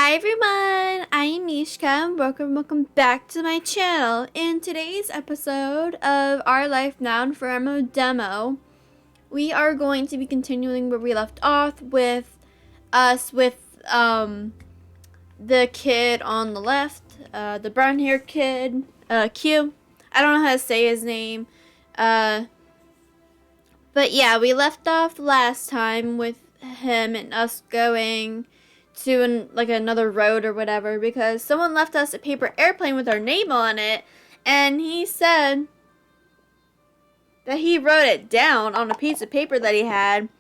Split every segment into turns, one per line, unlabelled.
Hi everyone, I am Mishka and welcome back to my channel. In today's episode of Our Life Now and Forever demo, we are going to be continuing where we left off with the kid on the left, the brown haired kid, Q. I don't know how to say his name, but yeah, we left off last time with him and us going to another road or whatever because someone left us a paper airplane with our name on it, and he said that he wrote it down on a piece of paper that he had,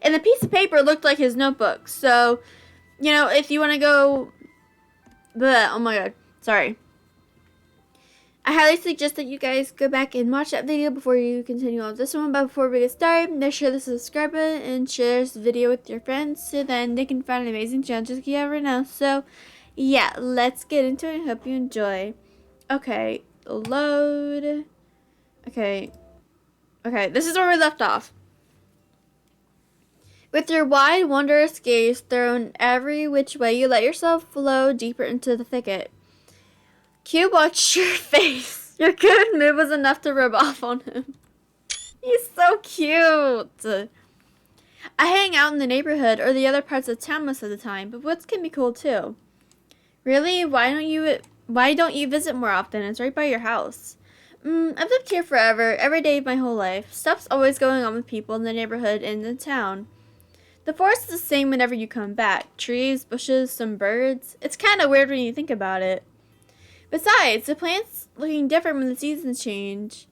and the piece of paper looked like his notebook. So, you know, if you want to go, oh my god, sorry. I highly suggest that you guys go back and watch that video before you continue on this one. But before we get started, make sure to subscribe button and share this video with your friends so then they can find an amazing channel just like you have right now. So, yeah, let's get into it. Hope you enjoy. Okay, load. Okay, this is where we left off. With your wide, wondrous gaze thrown every which way, you let yourself flow deeper into the thicket. Q watched your face. Your good mood was enough to rub off on him. He's so cute. I hang out in the neighborhood or the other parts of town most of the time, but woods can be cool too. Really? Why don't you visit more often? It's right by your house. I've lived here forever, every day of my whole life. Stuff's always going on with people in the neighborhood and in the town. The forest is the same whenever you come back. Trees, bushes, some birds. It's kind of weird when you think about it. Besides, the plants looking different when the seasons change.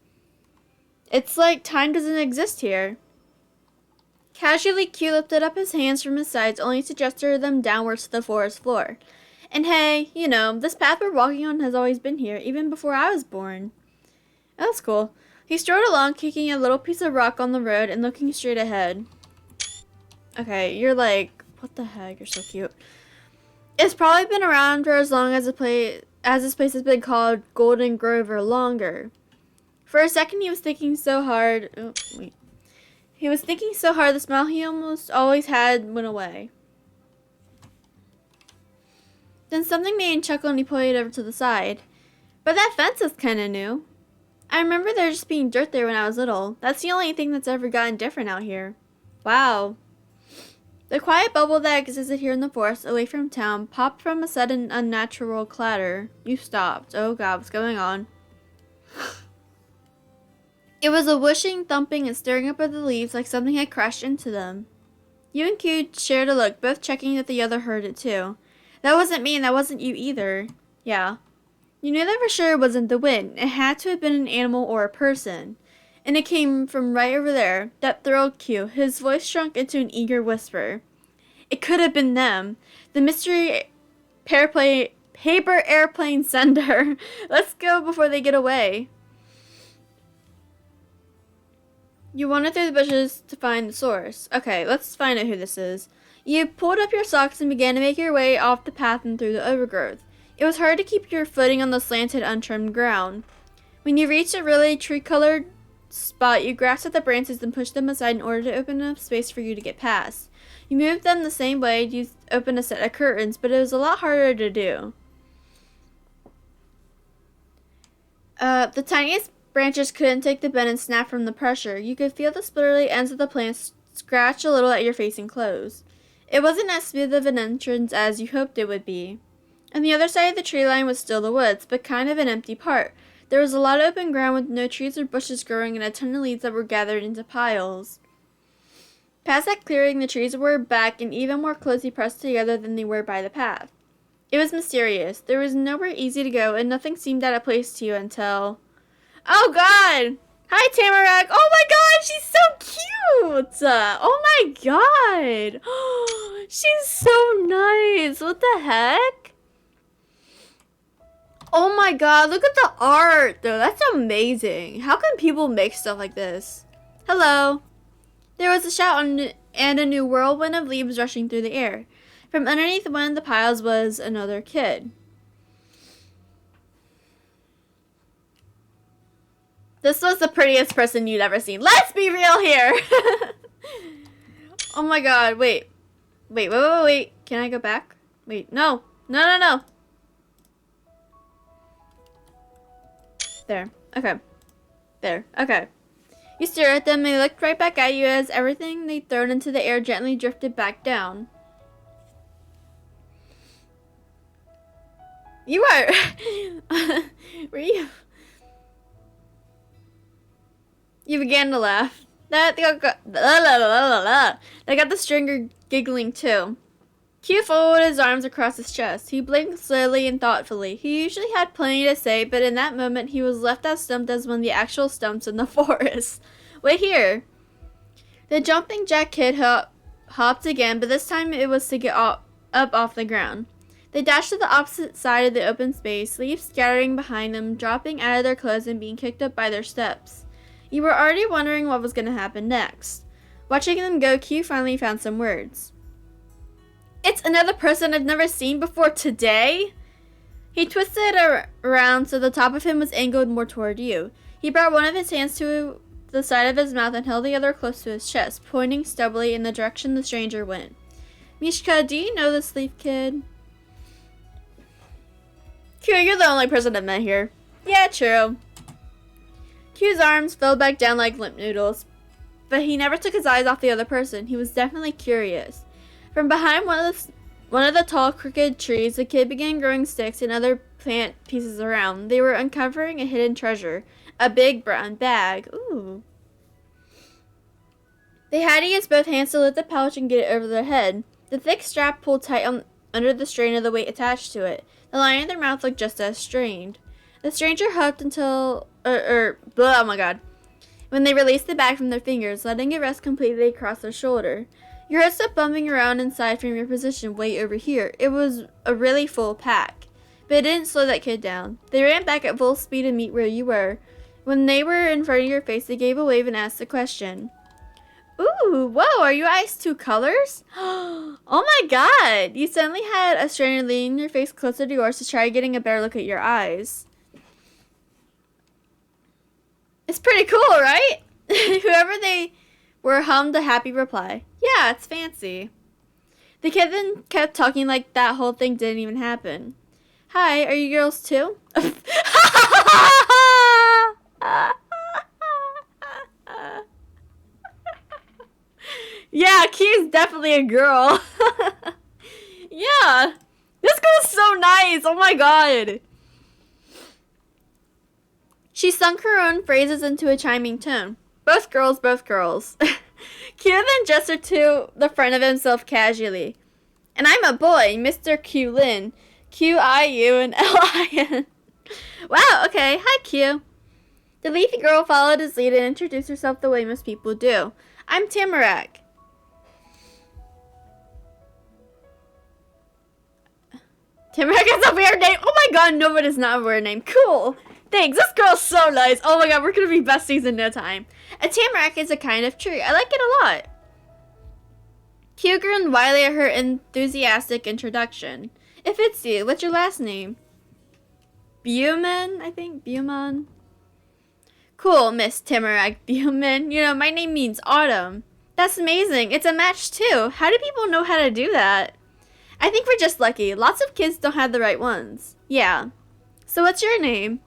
It's like time doesn't exist here. Casually, Q lifted up his hands from his sides only to gesture them downwards to the forest floor. And hey, you know, this path we're walking on has always been here, even before I was born. That's cool. He strode along, kicking a little piece of rock on the road and looking straight ahead. Okay, you're like, what the heck? You're so cute. It's probably been around for as long as this place has been called Golden Grove or longer. For a second, he was thinking so hard. Oh, wait. He was thinking so hard, the smile he almost always had went away. Then something made him chuckle and he pointed over to the side. But that fence is kind of new. I remember there just being dirt there when I was little. That's the only thing that's ever gotten different out here. Wow. The quiet bubble that existed here in the forest, away from town, popped from a sudden unnatural clatter. You stopped. Oh god, what's going on? It was a whooshing, thumping, and stirring up of the leaves like something had crashed into them. You and Q shared a look, both checking that the other heard it too. That wasn't me, and that wasn't you either. Yeah. You knew that for sure it wasn't the wind. It had to have been an animal or a person. And it came from right over there. That thrilled Q. His voice shrunk into an eager whisper. It could have been them. The mystery paper airplane sender. Let's go before they get away. You wandered through the bushes to find the source. Okay, let's find out who this is. You pulled up your socks and began to make your way off the path and through the overgrowth. It was hard to keep your footing on the slanted, untrimmed ground. When you reached a really tree-colored spot, you grasped at the branches and pushed them aside in order to open enough space for you to get past. You moved them the same way you opened a set of curtains, but it was a lot harder to do. The tiniest branches couldn't take the bend and snap from the pressure. You could feel the splintery ends of the plants scratch a little at your face and clothes. It wasn't as smooth of an entrance as you hoped it would be. On the other side of the tree line was still the woods, but kind of an empty part. There was a lot of open ground with no trees or bushes growing and a ton of leaves that were gathered into piles. Past that clearing, the trees were back and even more closely pressed together than they were by the path. It was mysterious. There was nowhere easy to go, and nothing seemed out of place to you until... Oh, God! Hi, Tamarack! Oh, my God! She's so cute! Oh, my God! She's so nice! What the heck? Oh, my God! Look at the art, though. That's amazing. How can people make stuff like this? Hello. There was a shout and a new whirlwind of leaves rushing through the air. From underneath one of the piles was another kid. This was the prettiest person you'd ever seen. Let's be real here! Oh my god, wait. Wait. Can I go back? Wait, no. No, no, no. There. Okay. There. Okay. You stare at them, they looked right back at you as everything they'd thrown into the air gently drifted back down. You are... Were you... You began to laugh. They got the stringer giggling too. Q folded his arms across his chest. He blinked slowly and thoughtfully. He usually had plenty to say, but in that moment he was left as stumped as one of the actual stumps in the forest. Wait here. The jumping jack kid hopped again, but this time it was to get up off the ground. They dashed to the opposite side of the open space, leaves scattering behind them, dropping out of their clothes and being kicked up by their steps. You were already wondering what was going to happen next. Watching them go, Q finally found some words. It's another person I've never seen before today? He twisted around so the top of him was angled more toward you. He brought one of his hands to the side of his mouth and held the other close to his chest, pointing stubbornly in the direction the stranger went. Mishka, do you know this leaf kid? Q, you're the only person I've met here. Yeah, true. Q's arms fell back down like limp noodles, but he never took his eyes off the other person. He was definitely curious. From behind one of the tall, crooked trees, the kid began growing sticks and other plant pieces around. They were uncovering a hidden treasure, a big brown bag. Ooh. They had to use both hands to lift the pouch and get it over their head. The thick strap pulled tight under the strain of the weight attached to it. The line in their mouth looked just as strained. The stranger huffed until, oh my god, when they released the bag from their fingers, letting it rest completely across their shoulder. You heard stuff bumping around inside from your position way over here. It was a really full pack, but it didn't slow that kid down. They ran back at full speed to meet where you were. When they were in front of your face, they gave a wave and asked a question. Ooh, whoa, are you eyes two colors? Oh my god! You suddenly had a stranger leaning your face closer to yours to try getting a better look at your eyes. It's pretty cool, right? Whoever they were hummed a happy reply. Yeah, it's fancy. The kid then kept talking like that whole thing didn't even happen. Hi, are you girls too? Yeah, Q's definitely a girl. Yeah, this girl's so nice. Oh my god. She sunk her own phrases into a chiming tone. Both girls, both girls. Q then gestured to the front of himself casually. And I'm a boy, Mr. Q-Lin. Q-I-U-N-L-I-N. Wow, okay. Hi, Q. The leafy girl followed his lead and introduced herself the way most people do. I'm Tamarack. Tamarack is a weird name. Oh my god, no, it is not a weird name. Cool. Thanks, this girl's so nice. Oh my god, we're gonna be besties in no time. A tamarack is a kind of tree. I like it a lot. Q grinned widely at her enthusiastic introduction. It fits you. What's your last name? 𝐕𝐢𝐬𝐿, I think. 𝐕𝐢𝐬𝐿. Cool, Miss Tamarack 𝐕𝐢𝐬𝐿. You know, my name means autumn. That's amazing. It's a match too. How do people know how to do that? I think we're just lucky. Lots of kids don't have the right ones. Yeah. So what's your name?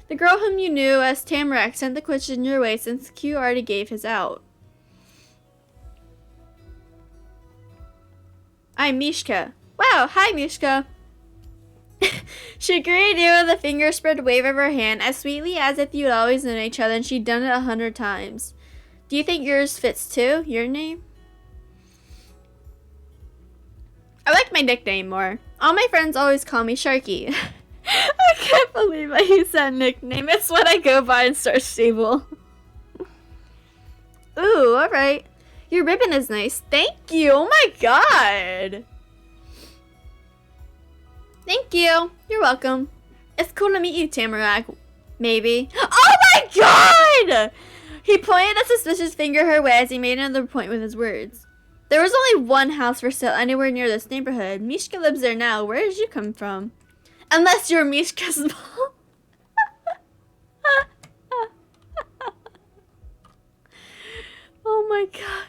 The girl whom you knew as Tamarack sent the question your way since Q already gave his out. I'm Mishka. Wow, hi Mishka. She greeted you with a finger spread wave of her hand as sweetly as if you'd always known each other and she'd done it 100 times. Do you think yours fits too? Your name? I like my nickname more. All my friends always call me Sharky. I can't believe I used that nickname. It's what I go by in Star Stable. Ooh, alright. Your ribbon is nice. Thank you. Oh my god. Thank you. You're welcome. It's cool to meet you, Tamarack. Maybe. Oh my god! He pointed a suspicious finger her way as he made another point with his words. There was only one house for sale anywhere near this neighborhood. Mishka lives there now. Where did you come from? Unless you're Mishka's mom. Oh my god.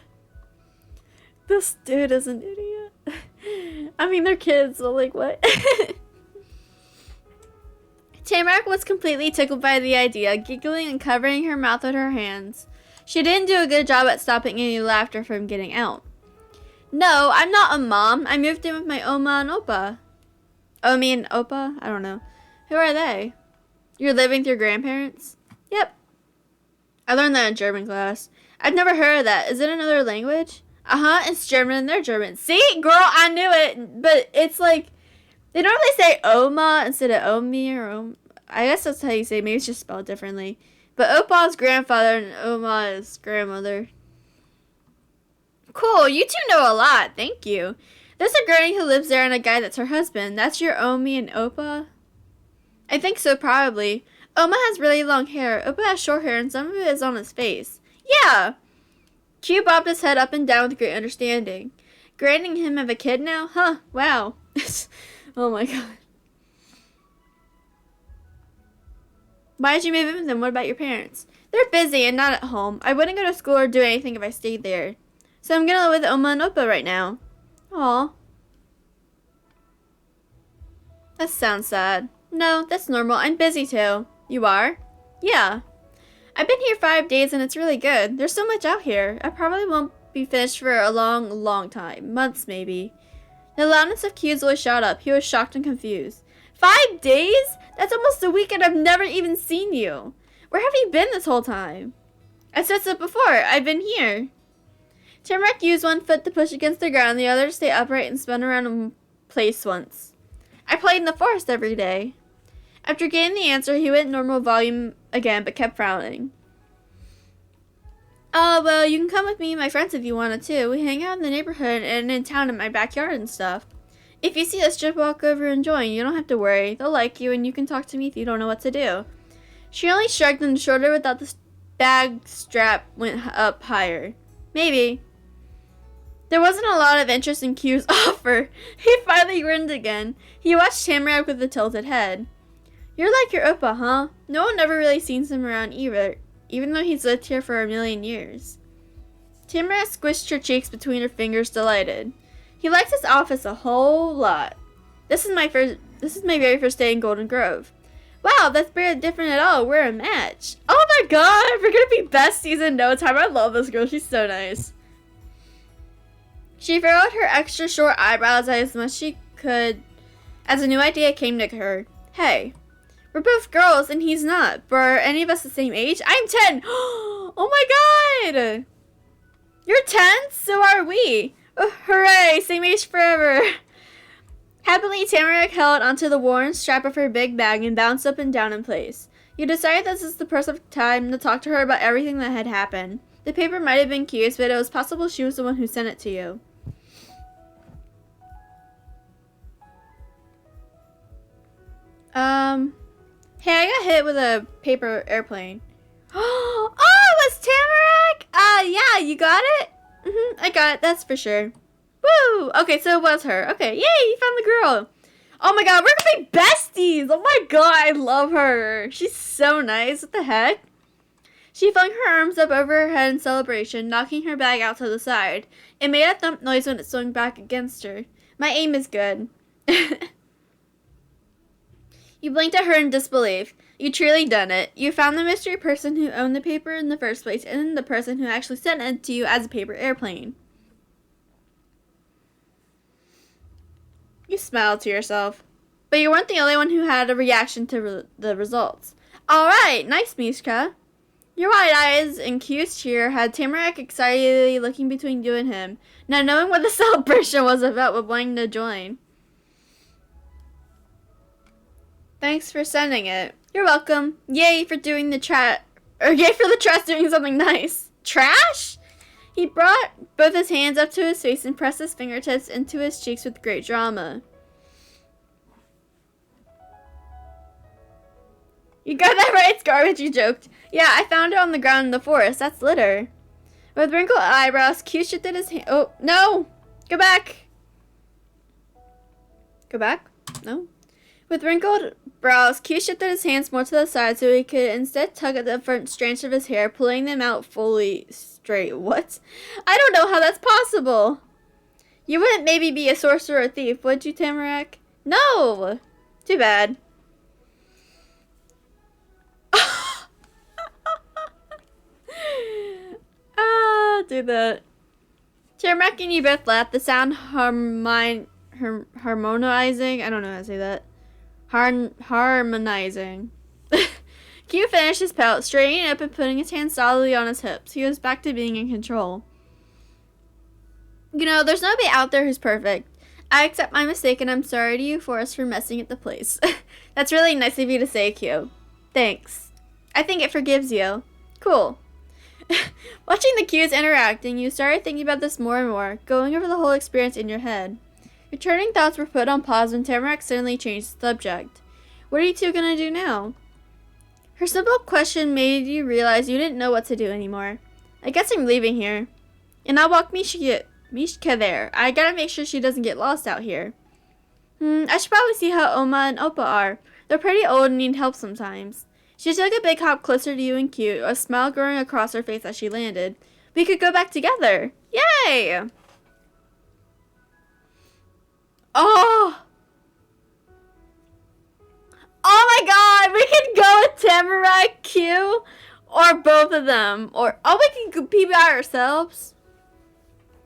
This dude is an idiot. I mean, they're kids, so like, what? Tamarack was completely tickled by the idea, giggling and covering her mouth with her hands. She didn't do a good job at stopping any laughter from getting out. No, I'm not a mom. I moved in with my Oma and Opa. Omi and Opa? I don't know. Who are they? You're living with your grandparents? Yep. I learned that in German class. I've never heard of that. Is it another language? Uh-huh, it's German and they're German. See? Girl, I knew it. But it's like, they don't really say Oma instead of Omi or Om. I guess that's how you say it. Maybe it's just spelled differently. But Opa's grandfather and Oma is grandmother. Cool, you two know a lot. Thank you. There's a granny who lives there and a guy that's her husband. That's your Omi and Opa? I think so, probably. Oma has really long hair. Opa has short hair and some of it is on his face. Yeah. Q bobbed his head up and down with great understanding. Granting him of a kid now? Huh, wow. Oh my god. Why did you move in with them? What about your parents? They're busy and not at home. I wouldn't go to school or do anything if I stayed there. So I'm gonna live with Oma and Opa right now. Aw. That sounds sad. No, that's normal. I'm busy too. You are? Yeah. I've been here 5 days and it's really good. There's so much out here. I probably won't be finished for a long, long time. Months, maybe. The loudness of Q's voice shot up. He was shocked and confused. 5 days? That's almost a week and I've never even seen you. Where have you been this whole time? I said so before. I've been here. Tamarack used one foot to push against the ground, the other to stay upright and spun around in place once. I played in the forest every day. After getting the answer, he went normal volume again, but kept frowning. Oh, well, you can come with me and my friends if you wanted to. We hang out in the neighborhood and in town in my backyard and stuff. If you see us, just walk over and join. You don't have to worry. They'll like you and you can talk to me if you don't know what to do. She only shrugged and shoulder without the bag strap went up higher. Maybe. There wasn't a lot of interest in Q's offer. He finally grinned again. He watched Tamarack with a tilted head. You're like your Opa, huh? No one ever really sees him around either, even though he's lived here for 1,000,000 years. Tamarack squished her cheeks between her fingers, delighted. He likes his office a whole lot. This is my very first day in Golden Grove. Wow, that's very different at all. We're a match. Oh my god, we're gonna be besties in no time. I love this girl. She's so nice. She furrowed her extra short eyebrows as much as she could as a new idea came to her. Hey, we're both girls and he's not. But are any of us the same age? I'm 10. Oh my god. You're 10? So are we. Oh, hooray, same age forever. Happily, Tamarack held onto the worn strap of her big bag and bounced up and down in place. You decided this is the perfect time to talk to her about everything that had happened. The paper might have been Q's, but it was possible she was the one who sent it to you. Hey, I got hit with a paper airplane. Oh, it was Tamarack? Yeah, you got it? I got it, that's for sure. Woo! Okay, so it was her. Okay, yay, you found the girl. Oh my god, we're gonna be besties! Oh my god, I love her. She's so nice. What the heck? She flung her arms up over her head in celebration, knocking her bag out to the side. It made a thump noise when it swung back against her. My aim is good. You blinked at her in disbelief. You truly done it. You found the mystery person who owned the paper in the first place and the person who actually sent it to you as a paper airplane. You smiled to yourself. But you weren't the only one who had a reaction to the results. Alright, nice, Mishka. Your wide eyes and Q's cheer had Tamarack excitedly looking between you and him, not knowing what the celebration was about but wanting to join. Thanks for sending it. You're welcome. Yay for doing the yay for the trash doing something nice. Trash? He brought both his hands up to his face and pressed his fingertips into his cheeks with great drama. You got that right, it's garbage, you joked. Yeah, I found it on the ground in the forest. That's litter. With wrinkled eyebrows, Q shifted his hand. Oh, no! Go back! Go back? No? With wrinkled brows, Q shifted his hands more to the side so he could instead tug at the front strands of his hair, pulling them out fully straight. What? I don't know how that's possible. You wouldn't maybe be a sorcerer or thief, would you, Tamarack? No! Too bad. Do that. Tamarack and you both laughed. The sound harmonizing. I don't know how to say that. Harmonizing. Q finished his pelt, straightening up and putting his hands solidly on his hips. He was back to being in control. You know, there's nobody out there who's perfect. I accept my mistake and I'm sorry to you for us for messing at the place. That's really nice of you to say, Q. Thanks. I think it forgives you. Cool. Watching the Qs interacting, you started thinking about this more and more, going over the whole experience in your head. Your turning thoughts were put on pause when Tamarack suddenly changed the subject. What are you two gonna do now? Her simple question made you realize you didn't know what to do anymore. I guess I'm leaving here. And I'll walk Mishka there. I gotta make sure she doesn't get lost out here. I should probably see how Oma and Opa are. They're pretty old and need help sometimes. She took a big hop closer to you and Q, a smile growing across her face as she landed. We could go back together. Yay! Oh! Oh my god! We could go with Tamarack, Q, or both of them. Or, we can be by ourselves.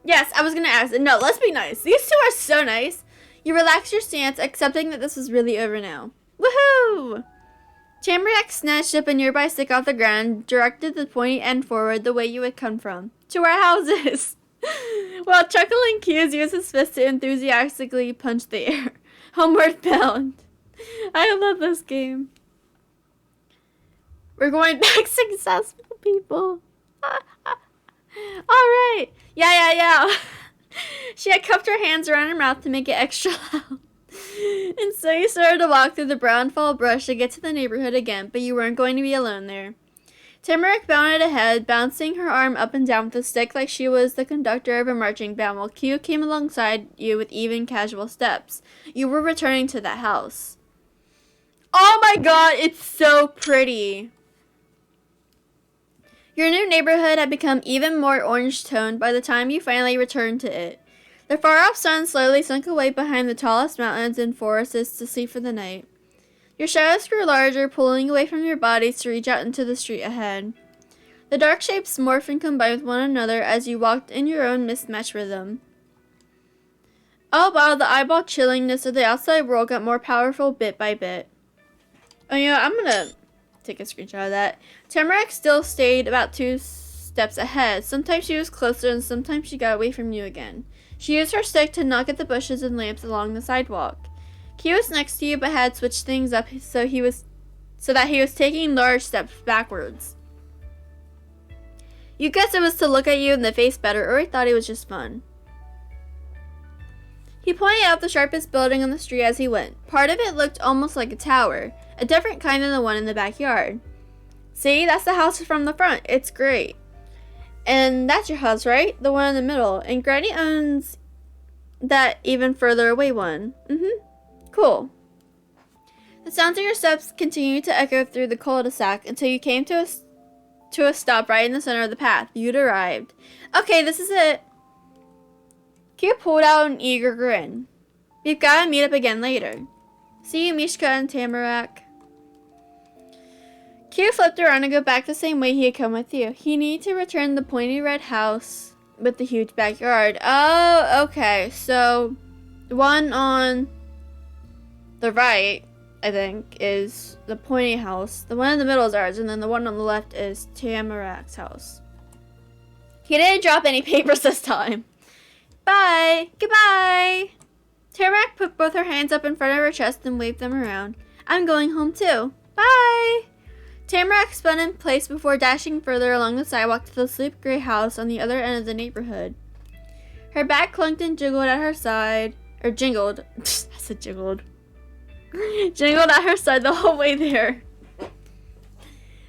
Yes, I was gonna ask. No, let's be nice. These two are so nice. You relax your stance, accepting that this is really over now. Woohoo! Tamarack snatched up a nearby stick off the ground and directed the pointy end forward the way you had come from. To our houses! While chuckling, Q's used his fist to enthusiastically punch the air. Homeward bound. I love this game. We're going back successful, people. Alright. Yeah. She had cupped her hands around her mouth to make it extra loud. And so you started to walk through the brown fall brush to get to the neighborhood again, but you weren't going to be alone there. Tamarack bounded ahead, bouncing her arm up and down with the stick like she was the conductor of a marching band, while Q came alongside you with even, casual steps. You were returning to that house. Oh my god, it's so pretty! Your new neighborhood had become even more orange-toned by the time you finally returned to it. The far-off sun slowly sunk away behind the tallest mountains and forests to sleep for the night. Your shadows grew larger, pulling away from your bodies to reach out into the street ahead. The dark shapes morphed and combined with one another as you walked in your own mismatched rhythm. Oh wow, the eyeball chillingness of the outside world got more powerful bit by bit. Oh yeah, I'm gonna take a screenshot of that. Tamarack still stayed about 2 steps ahead. Sometimes she was closer and sometimes she got away from you again. She used her stick to knock at the bushes and lamps along the sidewalk. Q was next to you but had switched things up so that he was taking large steps backwards. You guessed it was to look at you in the face better, or he thought it was just fun. He pointed out the sharpest building on the street as he went. Part of it looked almost like a tower, a different kind than the one in the backyard. See, that's the house from the front. It's great. And that's your house, right? The one in the middle. And Granny owns that even further away one. Cool. The sounds of your steps continued to echo through the cul-de-sac until you came to a stop right in the center of the path. You'd arrived. Okay, this is it. Q pulled out an eager grin. We've got to meet up again later. See you, Mishka and Tamarack. Q flipped around and go back the same way he had come with you. He needed to return the pointy red house with the huge backyard. Oh, okay. So, the one on the right, I think, is the pointy house. The one in the middle is ours, and then the one on the left is Tamarack's house. He didn't drop any papers this time. Bye. Goodbye. Tamarack put both her hands up in front of her chest and waved them around. I'm going home too. Bye. Tamarack spun in place before dashing further along the sidewalk to the sleek gray house on the other end of the neighborhood. Her bag clunked and jiggled at her side. Or jingled. I said jiggled. Jingled at her side the whole way there.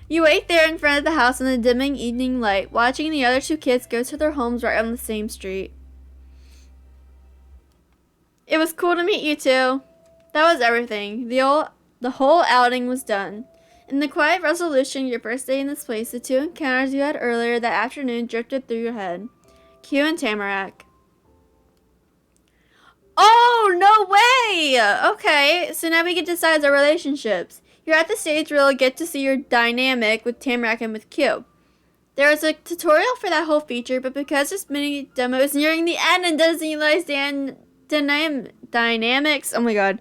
You wait there in front of the house in the dimming evening light, watching the other 2 kids go to their homes right on the same street. It was cool to meet you two. That was everything. The whole outing was done. In the quiet resolution, your first day in this place, the 2 encounters you had earlier that afternoon drifted through your head. Q and Tamarack. Oh, no way! Okay, so now we get to decide our relationships. You're at the stage where you'll get to see your dynamic with Tamarack and with Q. There is a tutorial for that whole feature, but because this mini demo is nearing the end and doesn't utilize dynamics, oh my god,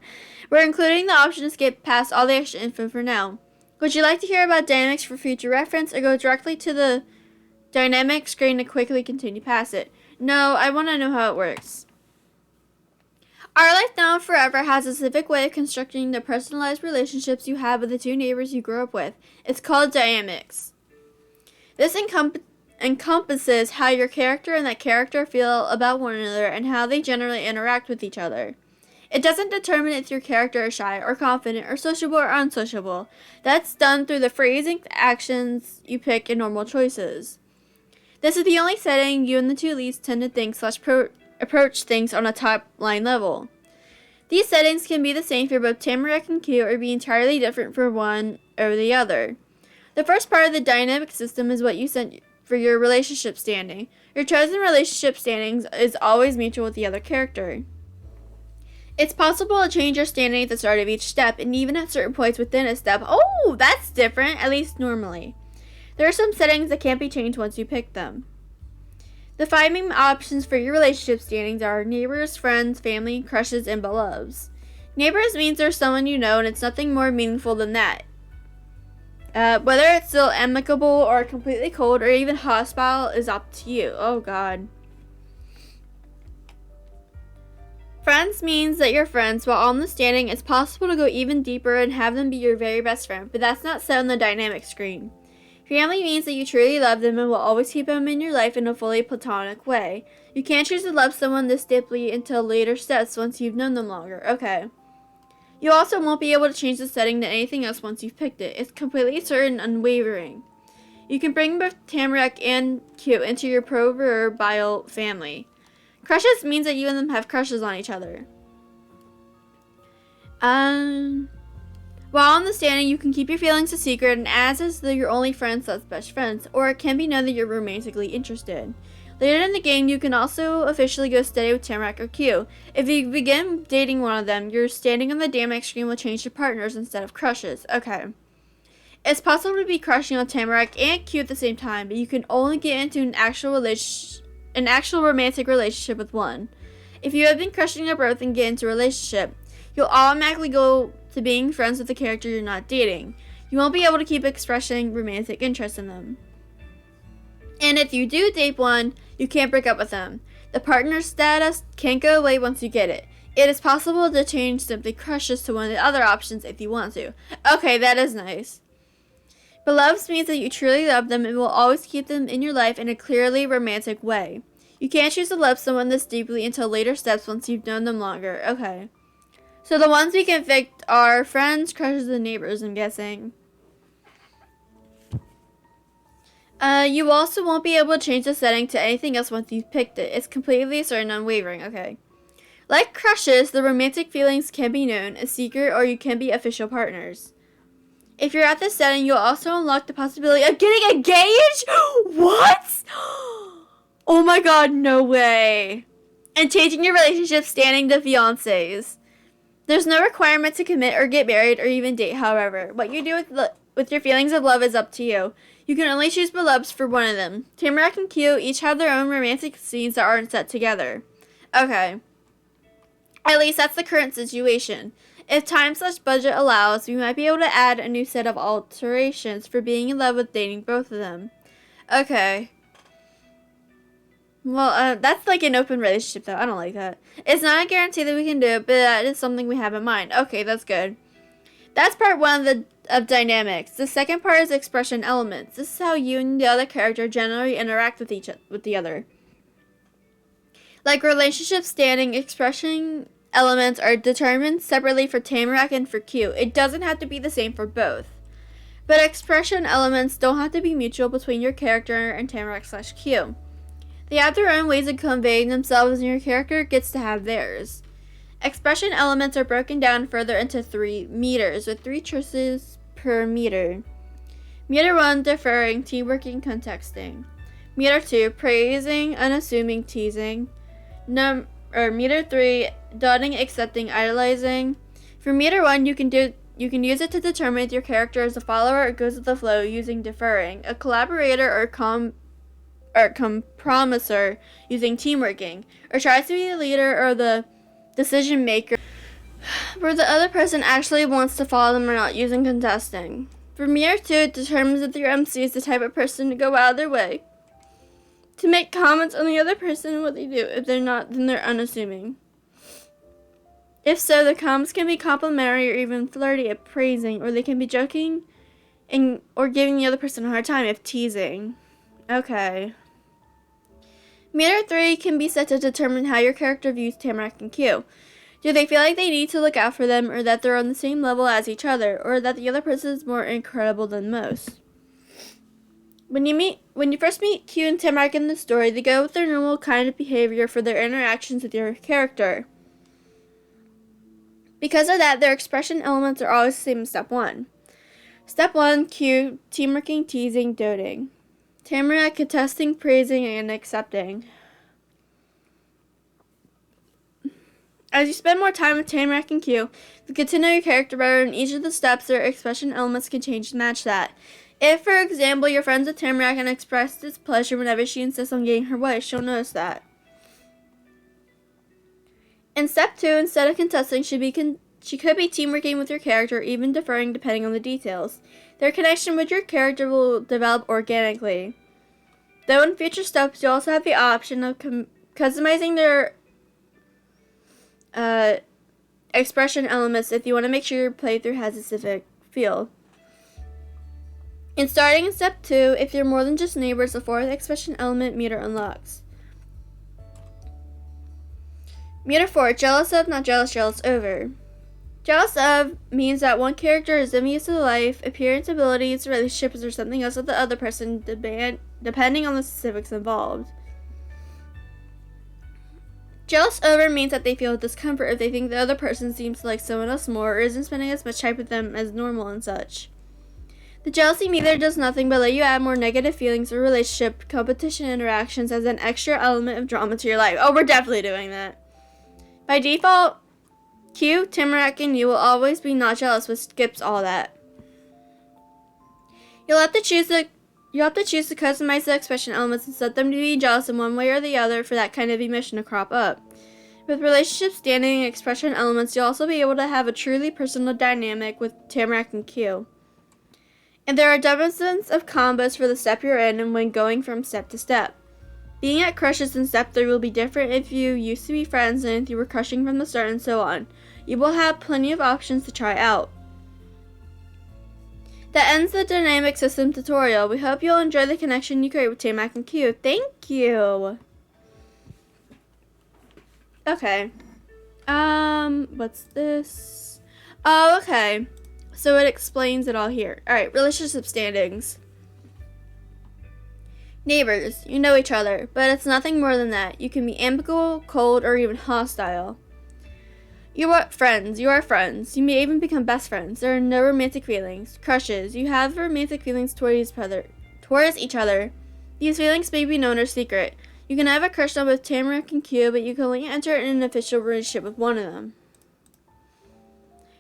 we're including the option to skip past all the extra info for now. Would you like to hear about dynamics for future reference, or go directly to the dynamic screen to quickly continue past it? No, I want to know how it works. Our Life Now and Forever has a specific way of constructing the personalized relationships you have with the two neighbors you grew up with. It's called dynamics. This encompasses how your character and that character feel about one another and how they generally interact with each other. It doesn't determine if your character is shy or confident or sociable or unsociable. That's done through the phrasing, actions you pick, and normal choices. This is the only setting you and the two leads tend to think / approach things on a top line level. These settings can be the same for both Tamarack and Q or be entirely different for one or the other. The first part of the dynamic system is what you set for your relationship standing. Your chosen relationship standings is always mutual with the other character. It's possible to change your standing at the start of each step and even at certain points within a step. Oh, that's different, at least normally. There are some settings that can't be changed once you pick them. The 5 main options for your relationship standings are neighbors, friends, family, crushes, and beloveds. Neighbors means there's someone you know and it's nothing more meaningful than that. Whether it's still amicable or completely cold or even hostile is up to you. Oh god. Friends means that you're friends. While on the standing, it's possible to go even deeper and have them be your very best friend, but that's not set on the dynamic screen. Family means that you truly love them and will always keep them in your life in a fully platonic way. You can't choose to love someone this deeply until later steps once you've known them longer. Okay. You also won't be able to change the setting to anything else once you've picked it. It's completely certain and unwavering. You can bring both Tamarack and Q into your proverbial family. Crushes means that you and them have crushes on each other. While on the standing, you can keep your feelings a secret and act as though you're only friends that's best friends, or it can be known that you're romantically interested. Later in the game, you can also officially go steady with Tamarack or Q. If you begin dating one of them, your standing on the dynamic screen will change to partners instead of crushes. Okay. It's possible to be crushing on Tamarack and Q at the same time, but you can only get into an actual romantic relationship with one. If you have been crushing on both and get into a relationship, you'll automatically go to being friends with the character you're not dating. You won't be able to keep expressing romantic interest in them. And if you do date one, you can't break up with them. The partner status can't go away once you get it. It is possible to change simply crushes to one of the other options if you want to. Okay, that is nice. Beloveds means that you truly love them and will always keep them in your life in a clearly romantic way. You can't choose to love someone this deeply until later steps once you've known them longer. Okay. So the ones we can pick are friends, crushes, and neighbors, I'm guessing. You also won't be able to change the setting to anything else once you've picked it. It's completely certain and unwavering. Okay. Like crushes, the romantic feelings can be known, a secret, or you can be official partners. If you're at this setting, you'll also unlock the possibility of getting engaged? What? Oh my god, no way. And changing your relationship standing to fiancés. There's no requirement to commit or get married or even date, however. What you do with your feelings of love is up to you. You can only choose beloveds for one of them. Tamarack and Q each have their own romantic scenes that aren't set together. Okay. At least that's the current situation. If time/budget allows, we might be able to add a new set of alterations for being in love with dating both of them. Okay. Well, that's like an open relationship, though. I don't like that. It's not a guarantee that we can do it, but that is something we have in mind. Okay, that's good. That's part one of dynamics. The second part is expression elements. This is how you and the other character generally interact with the other. Like relationship standing, expression elements are determined separately for Tamarack and for Q. It doesn't have to be the same for both. But expression elements don't have to be mutual between your character and Tamarack/Q. They have their own ways of conveying themselves and your character gets to have theirs. Expression elements are broken down further into 3 meters, with 3 choices per meter. Meter 1, deferring, teamworking, contexting. Meter 2, praising, unassuming, teasing. Meter 3, doting, accepting, idolizing. For meter 1, you can use it to determine if your character is a follower or goes with the flow using deferring, a collaborator or compromiser using teamworking, or tries to be the leader or the decision maker where the other person actually wants to follow them or not using contesting. For meter 2, it determines if your MC is the type of person to go out of their way to make comments on the other person and what they do. If they're not, then they're unassuming. If so, the comments can be complimentary or even flirty at praising, or they can be joking or giving the other person a hard time if teasing. Okay. Meter 3 can be set to determine how your character views Tamarack and Q. Do they feel like they need to look out for them, or that they're on the same level as each other, or that the other person is more incredible than most? When you first meet Q and Tamarack in the story, they go with their normal kind of behavior for their interactions with your character. Because of that, their expression elements are always the same as step 1. Step 1, Q, teamworking, teasing, doting. Tamarack, contesting, praising, and accepting. As you spend more time with Tamarack and Q, you get to know your character better, and each of the steps, their expression elements can change to match that. If, for example, you're friends with Tamarack and express displeasure whenever she insists on getting her way, she'll notice that. In step 2, instead of contesting, she could be teamworking with your character, or even deferring depending on the details. Their connection with your character will develop organically. Though in future steps, you also have the option of customizing their expression elements if you want to make sure your playthrough has a specific feel. In starting in step 2, if you're more than just neighbors, the 4th expression element meter unlocks. Meter 4, jealous of, not jealous, jealous over. Jealous of means that one character is envious of the life, appearance, abilities, relationships, or something else of the other person, depending on the specifics involved. Jealous over means that they feel discomfort if they think the other person seems to like someone else more or isn't spending as much time with them as normal and such. The jealousy meter does nothing but let you add more negative feelings or relationship competition interactions as an extra element of drama to your life. Oh, we're definitely doing that. By default, Q, Tamarack, and you will always be not jealous, which skips all that. You'll have to choose to customize the expression elements and set them to be jealous in one way or the other for that kind of emotion to crop up. With relationship standing and expression elements, you'll also be able to have a truly personal dynamic with Tamarack and Q. And there are dozens of combos for the step you're in and when going from step to step. Being at crushes in step 3 will be different if you used to be friends and if you were crushing from the start and so on. You will have plenty of options to try out. That ends the dynamic system tutorial. We hope you'll enjoy the connection you create with Tamarack and Q. Thank you! Okay. What's this? Oh, okay. So it explains it all here. Alright, relationship standings. Neighbors, you know each other, but it's nothing more than that. You can be amicable, cold, or even hostile. You are friends. You may even become best friends. There are no romantic feelings. Crushes. You have romantic feelings towards each other. These feelings may be known or secret. You can have a crush on both Tamarack and Q, but you can only enter in an official relationship with one of them.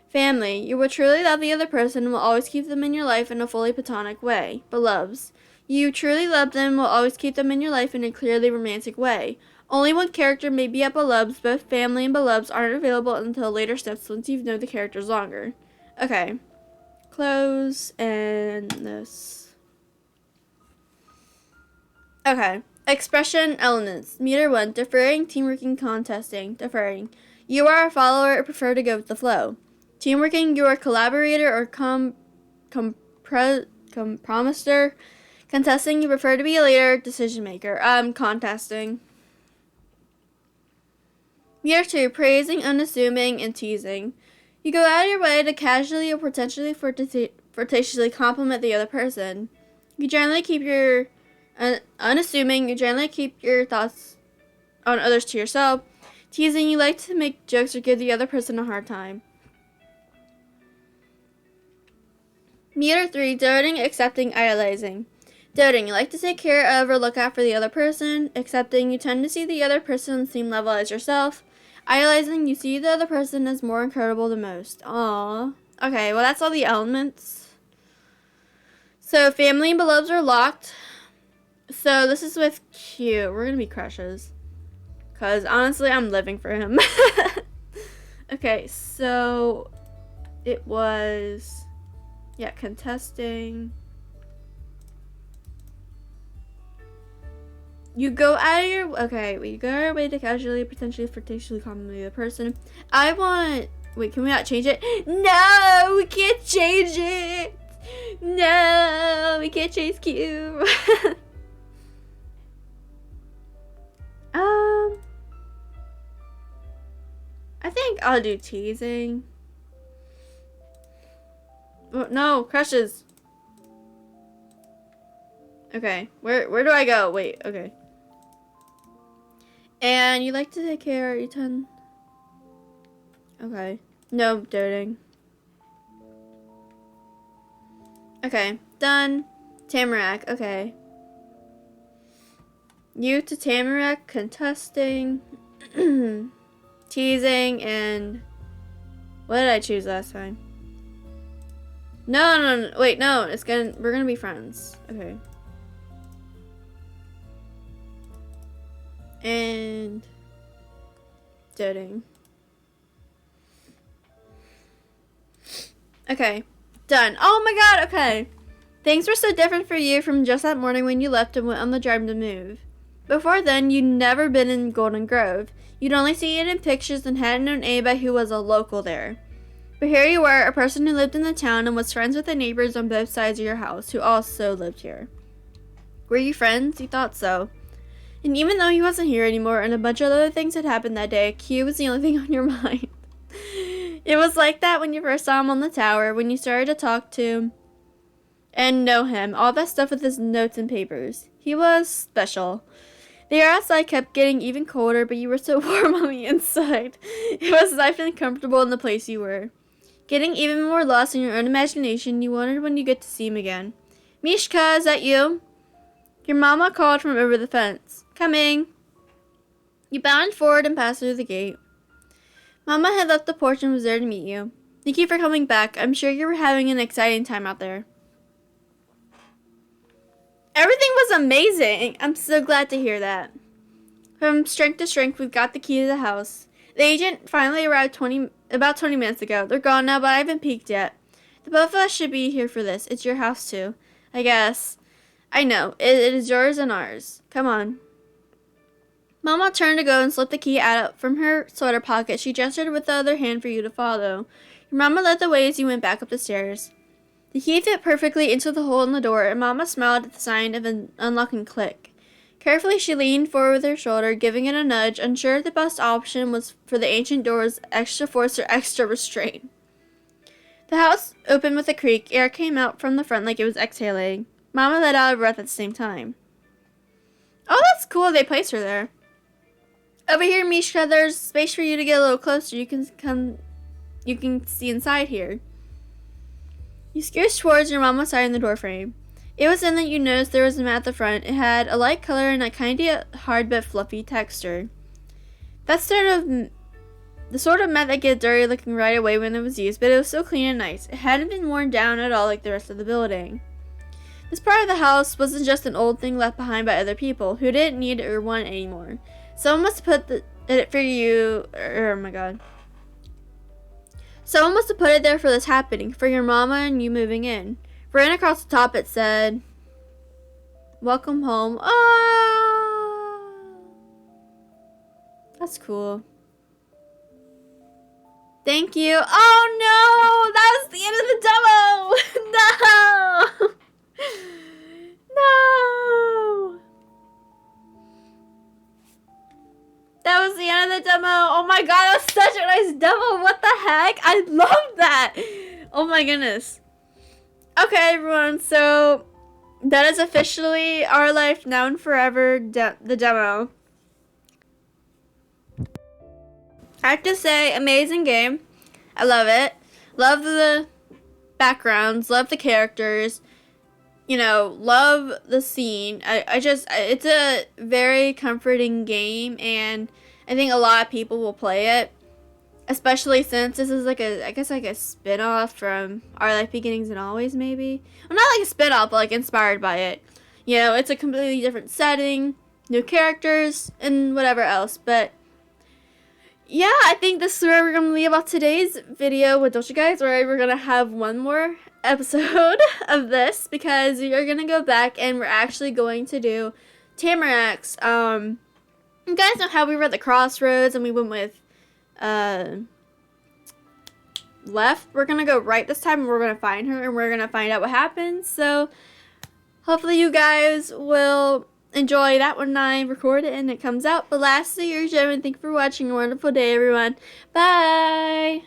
Family. You will truly love the other person and will always keep them in your life in a fully platonic way. Beloveds. You truly love them and will always keep them in your life in a clearly romantic way. Only one character may be at beloveds. Both family and beloveds aren't available until later steps once you've known the characters longer. Okay. Close and this. Okay. Expression elements. Meter 1. Deferring, teamworking, contesting. Deferring. You are a follower or prefer to go with the flow. Teamworking, you are a collaborator or compromiser. Contesting, you prefer to be a leader, decision maker. Contesting. Meter 2, praising, unassuming, and teasing. You go out of your way to casually or potentially flirtatiously compliment the other person. You generally keep your unassuming. You generally keep your thoughts on others to yourself. Teasing, you like to make jokes or give the other person a hard time. Meter 3, doting, accepting, idolizing. Doting, you like to take care of or look out for the other person. Accepting, you tend to see the other person on the same level as yourself. Idolizing, you see the other person as more incredible than most. Aww. Okay, well that's all the elements. So family and beloveds are locked. So this is with Q. We're gonna be crushes. Cause honestly, I'm living for him. Okay, so it was, yeah, contesting. You go out of your, okay, you go out of your way to casually, potentially, flirtatiously compliment the person. I want, wait, can we not change it? No, we can't change it. No, we can't change Q. I think I'll do teasing. Oh, no, crushes. Okay, where do I go? Wait, okay. And you like to take care, you tend. Okay. No doting. Okay, done. Tamarack, okay. You to Tamarack, contesting, teasing, and what did I choose last time? No, wait, no, we're gonna be friends. Okay. And doting. Okay, done. Oh my god, okay. Things were so different for you from just that morning when you left and went on the drive to move. Before then, you'd never been in Golden Grove. You'd only seen it in pictures and hadn't known anybody who was a local there. But here you were, a person who lived in the town and was friends with the neighbors on both sides of your house, who also lived here. Were you friends? You thought so. And even though he wasn't here anymore and a bunch of other things had happened that day, Q was the only thing on your mind. It was like that when you first saw him on the tower, when you started to talk to and know him, all that stuff with his notes and papers. He was special. The air outside kept getting even colder, but you were so warm on the inside. It was nice and comfortable in the place you were. Getting even more lost in your own imagination, you wondered when you get to see him again. Mishka, is that you? Your mama called from over the fence. Coming. You bounded forward and passed through the gate. Mama had left the porch and was there to meet you. Thank you for coming back. I'm sure you were having an exciting time out there. Everything was amazing. I'm so glad to hear that. From strength to strength, we've got the key to the house. The agent finally arrived about 20 minutes ago. They're gone now, but I haven't peeked yet. The both of us should be here for this. It's your house, too. I guess. I know. It is yours and ours. Come on. Mama turned to go and slipped the key out from her sweater pocket. She gestured with the other hand for you to follow. Your mama led the way as you went back up the stairs. The key fit perfectly into the hole in the door, and Mama smiled at the sound of an unlocking click. Carefully, she leaned forward with her shoulder, giving it a nudge, unsure if the best option was for the ancient door's extra force or extra restraint. The house opened with a creak. Air came out from the front like it was exhaling. Mama let out a breath at the same time. Oh, that's cool. They placed her there. Over here, Mishka, there's space for you to get a little closer. You can see inside here. You scooched towards your mama's side in the doorframe. It was then that you noticed there was a mat at the front. It had a light color and a kinda hard but fluffy texture. That's the sort of mat that gets dirty looking right away when it was used, but it was still clean and nice. It hadn't been worn down at all like the rest of the building. This part of the house wasn't just an old thing left behind by other people who didn't need it or want it anymore. Someone must have put it for you. Oh my god. Someone must have put it there for this happening, for your mama and you moving in. Right across the top it said, "Welcome home." Oh, that's cool. Thank you. Oh no, that was the end of the demo. No. No. That was the end of the demo. Oh my god, that was such a nice demo. What the heck? I love that. Oh my goodness. Okay, everyone. So that is officially Our Life Now and Forever, the demo. I have to say, amazing game. I love it. Love the backgrounds. Love the characters. You know, love the scene. It's a very comforting game, and I think a lot of people will play it, especially since this is like a, I guess like a spin-off from Our Life Beginnings and Always, maybe. Well, not like a spin-off, but like inspired by it. You know, it's a completely different setting, new characters, and whatever else. But yeah, I think this is where we're going to leave off today's video with Don't You Guys, where we're going to have one more episode of this, because we are going to go back and we're actually going to do Tamaracks. You guys know how we were at the crossroads and we went with left? We're going to go right this time and we're going to find her and we're going to find out what happens. So hopefully you guys will enjoy that when I record it and it comes out. But lastly, you're Jem, and thank you for watching. A wonderful day, everyone. Bye!